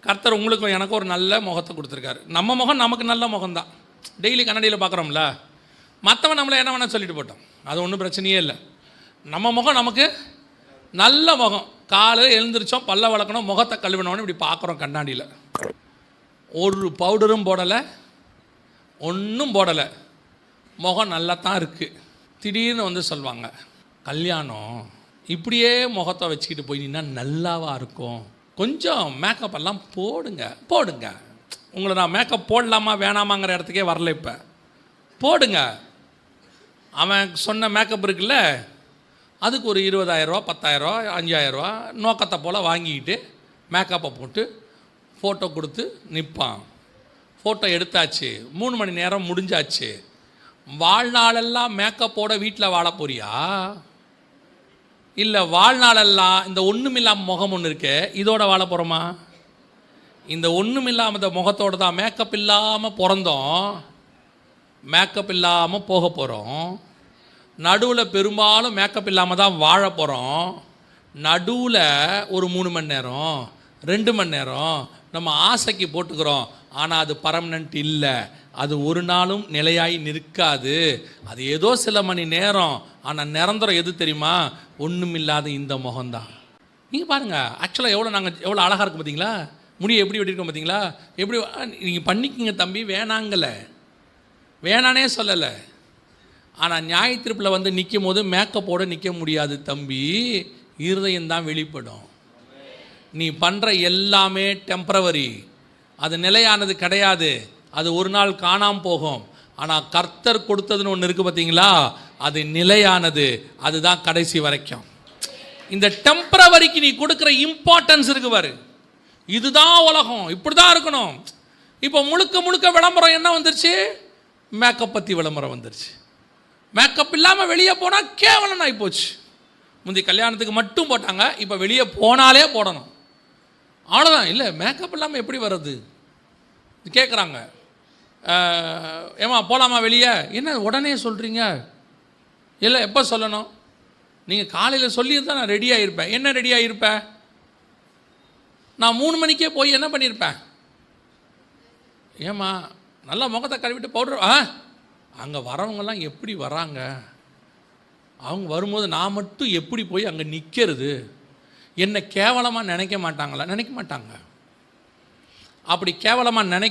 கர்த்தர் உங்களுக்கும் எனக்கும் ஒரு நல்ல முகத்தை கொடுத்துருக்காரு. நம்ம முகம் நமக்கு நல்ல முகம்தான். டெய்லி கண்ணாடியில் பார்க்குறோம்ல, மற்றவன் நம்மளை என்ன வேணால் சொல்லிட்டு போட்டோம், அது ஒன்றும் பிரச்சனையே இல்லை. நம்ம முகம் நமக்கு நல்ல முகம். காலையில் எழுந்திரிச்சோம், பல்ல வளர்க்கணும், முகத்தை கழுவினோன்னு இப்படி பார்க்குறோம் கண்ணாடியில். ஒரு பவுடரும் போடலை, ஒன்றும் போடலை, முகம் நல்லா தான் இருக்குது. திடீர்னு வந்து சொல்லுவாங்க, கல்யாணம் இப்படியே முகத்தை வச்சுக்கிட்டு போய் நின்னா நல்லாவா இருக்கும், கொஞ்சம் மேக்கப் எல்லாம் போடுங்க போடுங்க. உங்களை நான் மேக்கப் போடலாமா வேணாமாங்கிற இடத்துக்கே வரல. இப்போ போடுங்க. அவன் சொன்ன மேக்கப் இருக்குல்ல, அதுக்கு ஒரு 20,000 10,000 5,000 நோக்கத்தை போல் வாங்கிக்கிட்டு மேக்கப்பை போட்டு ஃபோட்டோ கொடுத்து நிற்பான். ஃபோட்டோ எடுத்தாச்சு, 3 மணி நேரம் முடிஞ்சாச்சு. வாழ்நாளெல்லாம் மேக்கப்போட வீட்டில் வாழ போறியா, இல்லை வாழ்நாளெல்லாம் இந்த ஒன்றுமில்லாமல் முகம் ஒன்று இருக்கே இதோட வாழ போகிறோமா? இந்த ஒன்றுமில்லாமல் இந்த முகத்தோடு தான் மேக்கப் இல்லாமல் பிறந்தோம், மேக்கப் இல்லாமல் போக போகிறோம். நடுவில் பெரும்பாலும் மேக்கப் இல்லாமல் தான் வாழ போகிறோம். நடுவில் ஒரு 3 மணி நேரம் 2 மணி நேரம் நம்ம ஆசைக்கு போட்டுக்கிறோம். ஆனால் அது பர்மனெண்ட் இல்லை, அது ஒரு நாளும் நிலையாய் நிற்காது. அது ஏதோ சில மணி நேரம். ஆனால் நிரந்தரம் எது தெரியுமா? ஒன்றுமில்லாத இந்த முகம்தான். நீங்கள் பாருங்கள், ஆக்சுவலாக எவ்வளோ அழகாக இருக்கும் பார்த்தீங்களா? முடியை எப்படி வெட்டியிருக்கோம் பார்த்தீங்களா? எப்படி நீங்கள் பண்ணிக்கிங்க தம்பி, வேணாங்கலை, வேணானே சொல்லலை. ஆனால் நியாய தீர்ப்பில் வந்து நிற்கும் போது மேக்கப்போடு நிற்க முடியாது தம்பி, இருதயம்தான் வெளிப்படும். நீ பண்ணுற எல்லாமே டெம்பரவரி, அது நிலையானது கிடையாது, அது ஒரு நாள் காணாமல் போகும். ஆனால் கர்த்தர் கொடுத்ததுன்னு ஒன்று இருக்குது பார்த்தீங்களா, அது நிலையானது, அதுதான் கடைசி வரைக்கும். இந்த டெம்பரவரிக்கு நீ கொடுக்குற இம்பார்ட்டன்ஸ் இருக்கு பாரு, இதுதான் உலகம், இப்படி தான் இருக்கணும். இப்போ முழுக்க முழுக்க விளம்பரம் என்ன வந்துருச்சு? மேக்கப் பற்றி விளம்பரம் வந்துருச்சு. மேக்கப் இல்லாமல் வெளியே போனால் கேவலம் ஆகி போச்சு. முந்தைய கல்யாணத்துக்கு மட்டும் போட்டாங்க, இப்போ வெளியே போனாலே போடணும், அவ்வளோதான். இல்லை மேக்கப் இல்லாமல் எப்படி வர்றது கேட்குறாங்க. ஏமா போகலாமா வெளியே? என்ன உடனே சொல்கிறீங்க? இல்லை, எப்போ சொல்லணும்? நீங்கள் காலையில் சொல்லியிருந்தால் நான் ரெடியாக இருப்பேன். என்ன ரெடியாக இருப்பேன்? நான் 3 மணிக்கே போய் என்ன பண்ணியிருப்பேன்? ஏம்மா நல்லா முகத்தை கழுவிட்டு பவுடர் அங்கே வரவங்கெல்லாம் எப்படி வராங்க, அவங்க வரும்போது நான் மட்டும் எப்படி போய் அங்கே நிற்கிறது? என்ன கேவலமாக நினைக்க மாட்டாங்களா? நினைக்க மாட்டாங்க. அப்படி கேவலமாக நினைக்க